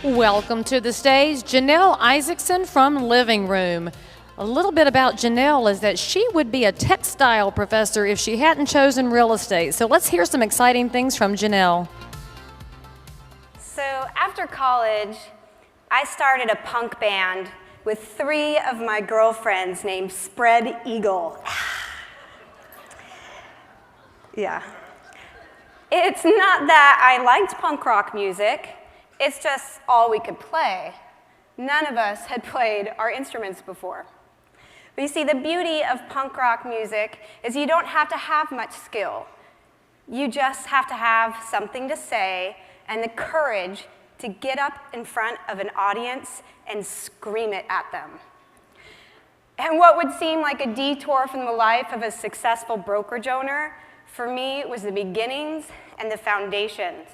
Welcome to the stage, Janelle Isaacson from Living Room. A little bit about Janelle is that she would be a textile professor if she hadn't chosen real estate. So let's hear some exciting things from Janelle. So after college, I started a punk band with 3 of my girlfriends named Spread Eagle. Yeah. It's not that I liked punk rock music, it's just all we could play. None of us had played our instruments before. But you see, the beauty of punk rock music is you don't have to have much skill. You just have to have something to say and the courage to get up in front of an audience and scream it at them. And what would seem like a detour from the life of a successful brokerage owner, for me, it was the beginnings and the foundations.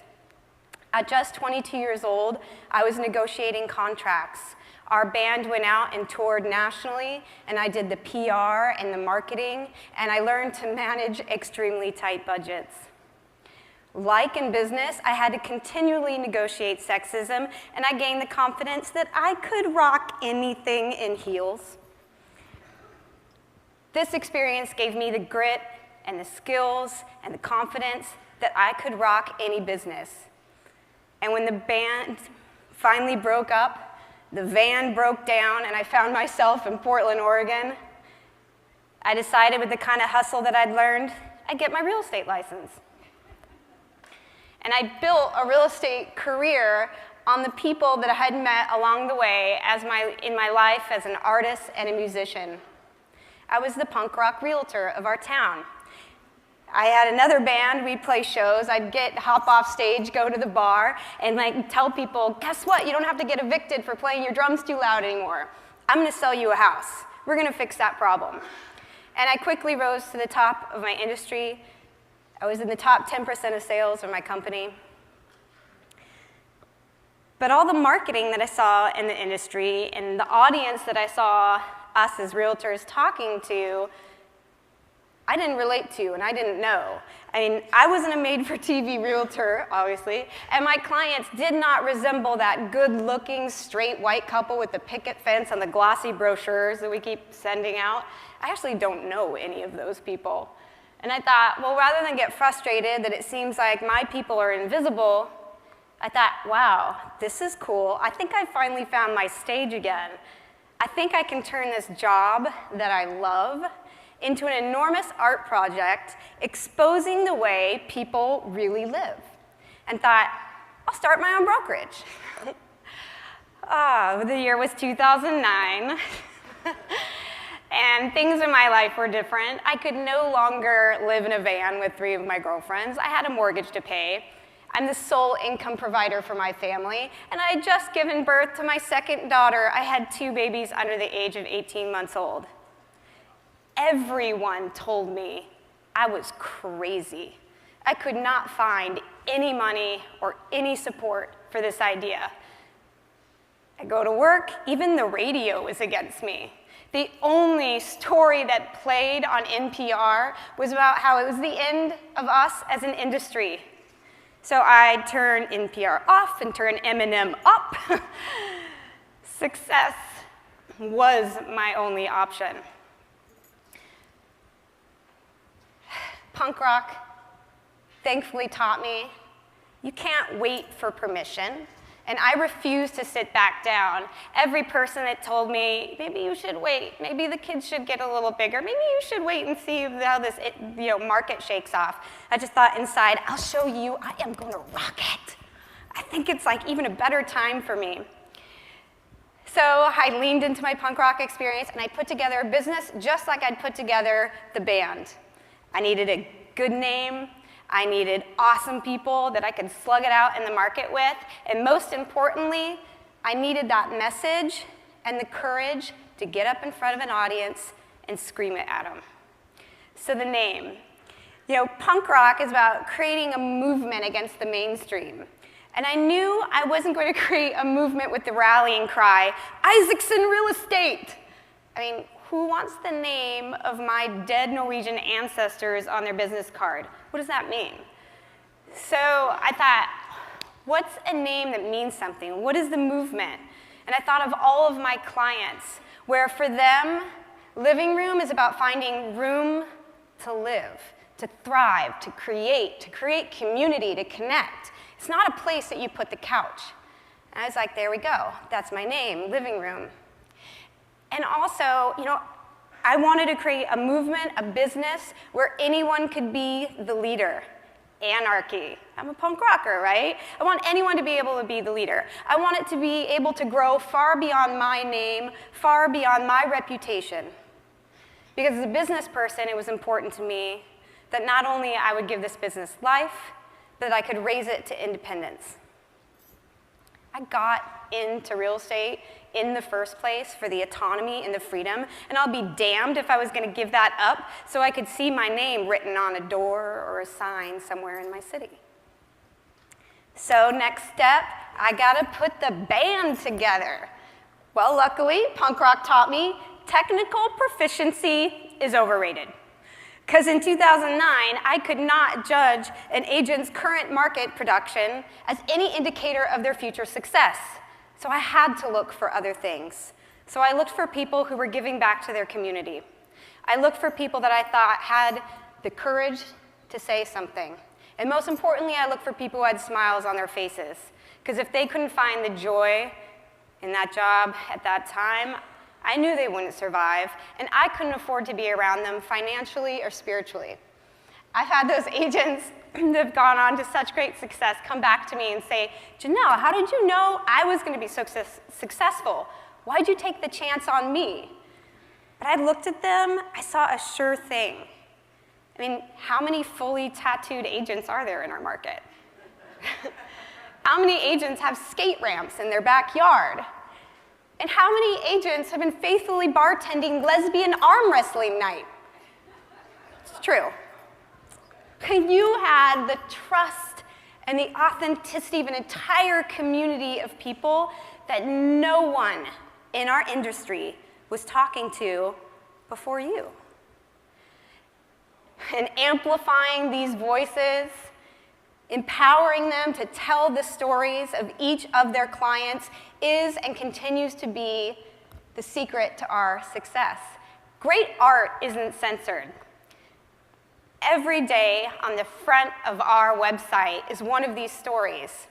At just 22 years old, I was negotiating contracts. Our band went out and toured nationally, and I did the PR and the marketing, and I learned to manage extremely tight budgets. Like in business, I had to continually negotiate sexism, and I gained the confidence that I could rock anything in heels. This experience gave me the grit and the skills and the confidence that I could rock any business. And when the band finally broke up, the van broke down, and I found myself in Portland, Oregon, I decided with the kind of hustle that I'd learned, I'd get my real estate license. And I built a real estate career on the people that I had met along the way in my life as an artist and a musician. I was the punk rock realtor of our town. I had another band, we'd play shows, I'd hop off stage, go to the bar, and tell people, guess what, you don't have to get evicted for playing your drums too loud anymore. I'm gonna sell you a house. We're gonna fix that problem. And I quickly rose to the top of my industry. I was in the top 10% of sales of my company. But all the marketing that I saw in the industry and the audience that I saw us as realtors talking to, I didn't relate to and I didn't know. I mean, I wasn't a made-for-TV realtor, obviously, and my clients did not resemble that good-looking, straight white couple with the picket fence and the glossy brochures that we keep sending out. I actually don't know any of those people. And I thought, well, rather than get frustrated that it seems like my people are invisible, I thought, wow, this is cool. I think I finally found my stage again. I think I can turn this job that I love into an enormous art project exposing the way people really live. And thought, I'll start my own brokerage. The year was 2009. And things in my life were different. I could no longer live in a van with 3 of my girlfriends. I had a mortgage to pay. I'm the sole income provider for my family, and I had just given birth to my 2nd daughter. I had 2 babies under the age of 18 months old. Everyone told me I was crazy. I could not find any money or any support for this idea. I go to work, even the radio was against me. The only story that played on NPR was about how it was the end of us as an industry. So I turned NPR off and turned Eminem up. Success was my only option. Punk rock thankfully taught me you can't wait for permission, and I refused to sit back down. Every person that told me, maybe you should wait, maybe the kids should get a little bigger, maybe you should wait and see how this market shakes off. I just thought inside, I'll show you, I am going to rock it. I think it's even a better time for me. So I leaned into my punk rock experience, and I put together a business just like I'd put together the band. I needed a good name, I needed awesome people that I could slug it out in the market with, and most importantly, I needed that message and the courage to get up in front of an audience and scream it at them. So the name. Punk rock is about creating a movement against the mainstream. And I knew I wasn't going to create a movement with the rallying cry, Isaacson Real Estate. I mean, who wants the name of my dead Norwegian ancestors on their business card? What does that mean? So I thought, What's a name that means something? What is the movement? And I thought of all of my clients, where for them, living room is about finding room to live, to thrive, to create community, to connect. It's not a place that you put the couch. And I was like, there we go. That's my name, living room. And also, I wanted to create a movement, a business, where anyone could be the leader. Anarchy. I'm a punk rocker, right? I want anyone to be able to be the leader. I want it to be able to grow far beyond my name, far beyond my reputation. Because as a business person, it was important to me that not only I would give this business life, but that I could raise it to independence. I got into real estate in the first place for the autonomy and the freedom, and I'll be damned if I was going to give that up so I could see my name written on a door or a sign somewhere in my city. So next step, I got to put the band together. Well, luckily, punk rock taught me technical proficiency is overrated. Because in 2009, I could not judge an agent's current market production as any indicator of their future success. So I had to look for other things. So I looked for people who were giving back to their community. I looked for people that I thought had the courage to say something. And most importantly, I looked for people who had smiles on their faces. Because if they couldn't find the joy in that job at that time, I knew they wouldn't survive, and I couldn't afford to be around them financially or spiritually. I've had those agents that have gone on to such great success come back to me and say, Janelle, how did you know I was going to be so successful? Why'd you take the chance on me? But I looked at them, I saw a sure thing. I mean, how many fully tattooed agents are there in our market? How many agents have skate ramps in their backyard? And how many agents have been faithfully bartending lesbian arm wrestling night? It's true. You had the trust and the authenticity of an entire community of people that no one in our industry was talking to before you. And amplifying these voices, empowering them to tell the stories of each of their clients is and continues to be the secret to our success. Great art isn't censored. Every day on the front of our website is one of these stories.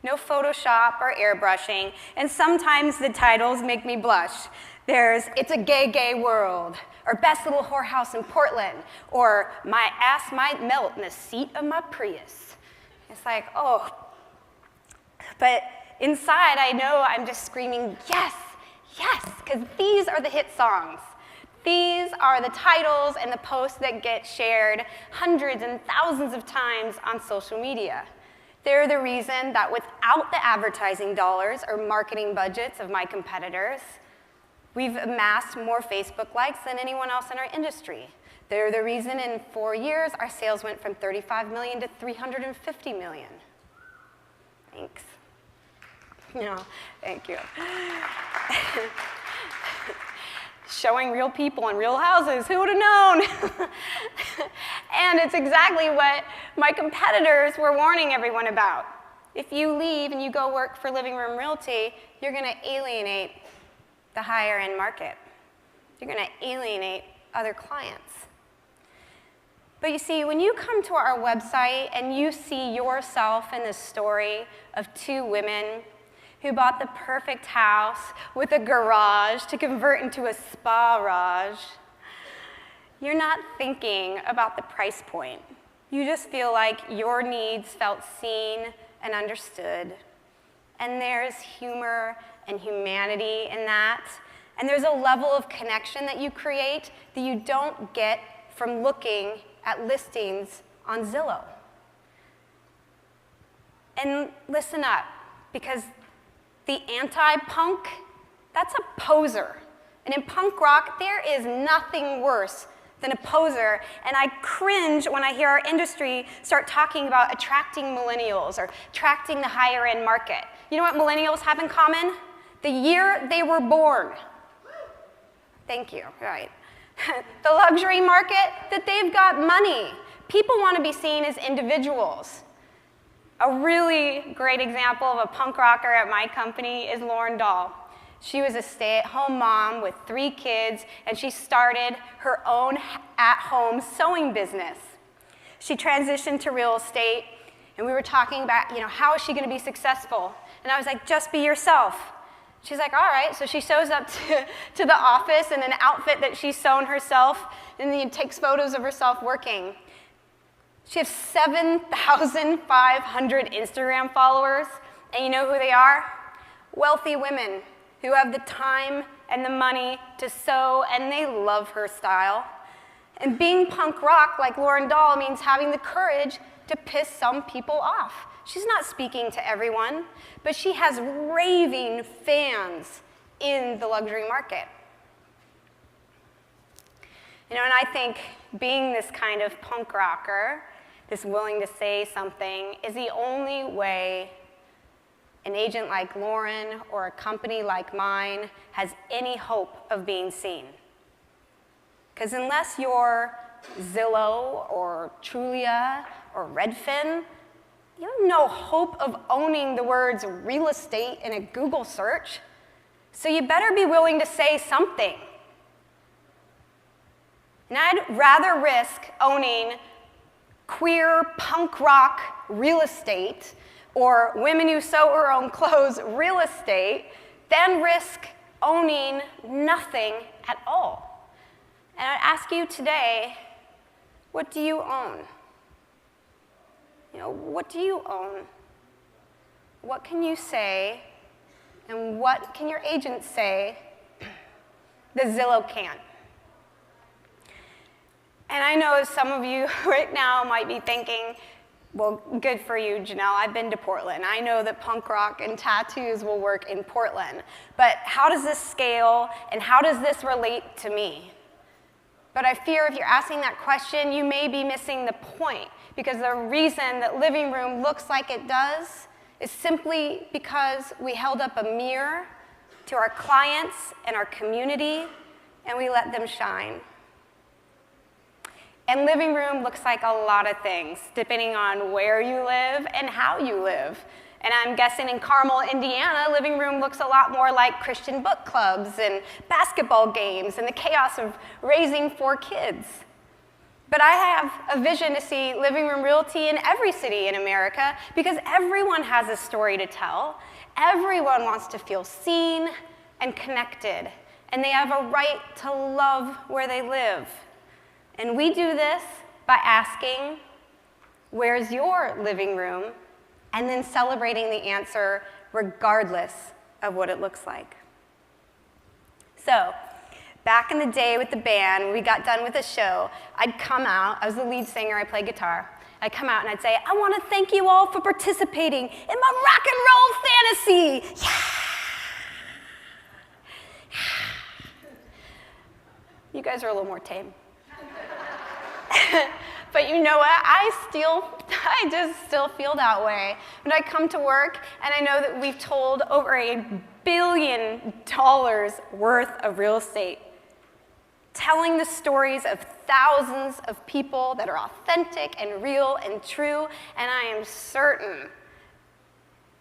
No Photoshop or airbrushing, and sometimes the titles make me blush. There's It's a Gay, Gay World, or Best Little Whorehouse in Portland, or My Ass Might Melt in the Seat of My Prius. It's like, oh. But inside, I know I'm just screaming, yes, yes, because these are the hit songs. These are the titles and the posts that get shared hundreds and thousands of times on social media. They're the reason that without the advertising dollars or marketing budgets of my competitors, we've amassed more Facebook likes than anyone else in our industry. They're the reason in 4 years our sales went from 35 million to 350 million. Thanks. No, thank you. Showing real people in real houses, who would have known? And it's exactly what my competitors were warning everyone about. If you leave and you go work for Living Room Realty, you're going to alienate the higher end market. You're going to alienate other clients. But you see, when you come to our website and you see yourself in this story of two women who bought the perfect house with a garage to convert into a spa-rage, you're not thinking about the price point. You just feel like your needs felt seen and understood. And there's humor and humanity in that. And there's a level of connection that you create that you don't get from looking at listings on Zillow. And listen up, because the anti-punk, that's a poser. And in punk rock, there is nothing worse than a poser, and I cringe when I hear our industry start talking about attracting millennials or attracting the higher end market. You know what millennials have in common? The year they were born. Thank you, right. The luxury market, that they've got money. People want to be seen as individuals. A really great example of a punk rocker at my company is Lauren Dahl. She was a stay-at-home mom with 3 kids, and she started her own at-home sewing business. She transitioned to real estate, and we were talking about, how is she going to be successful? And I was like, just be yourself. She's like, all right. So she shows up to the office in an outfit that she's sewn herself, and then takes photos of herself working. She has 7,500 Instagram followers, and you know who they are? Wealthy women who have the time and the money to sew, and they love her style. And being punk rock like Lauren Dahl means having the courage to piss some people off. She's not speaking to everyone, but she has raving fans in the luxury market. And I think being this kind of punk rocker, this willing to say something, is the only way an agent like Lauren or a company like mine has any hope of being seen. Because unless you're Zillow or Trulia or Redfin, you have no hope of owning the words real estate in a Google search. So you better be willing to say something. And I'd rather risk owning queer punk rock real estate or women who sew her own clothes real estate than risk owning nothing at all. And I'd ask you today, what do you own? What do you own? What can you say? And what can your agent say that Zillow can't? And I know some of you right now might be thinking, well, good for you, Janelle. I've been to Portland. I know that punk rock and tattoos will work in Portland. But how does this scale, and how does this relate to me? But I fear if you're asking that question, you may be missing the point, because the reason that Living Room looks like it does is simply because we held up a mirror to our clients and our community, and we let them shine. And Living Room looks like a lot of things, depending on where you live and how you live. And I'm guessing in Carmel, Indiana, Living Room looks a lot more like Christian book clubs and basketball games and the chaos of raising 4 kids. But I have a vision to see Living Room Realty in every city in America, because everyone has a story to tell. Everyone wants to feel seen and connected, and they have a right to love where they live. And we do this by asking, where's your living room? And then celebrating the answer regardless of what it looks like. So, back in the day with the band, when we got done with a show, I'd come out, I was the lead singer, I play guitar. I'd come out and I'd say, I want to thank you all for participating in my rock and roll fantasy. Yeah! You guys are a little more tame. But you know what? I just still feel that way. When I come to work and I know that we've told over $1 billion worth of real estate, telling the stories of thousands of people that are authentic and real and true, and I am certain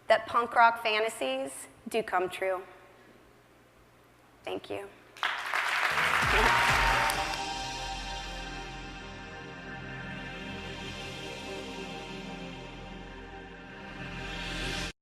that punk rock fantasies do come true. Thank you.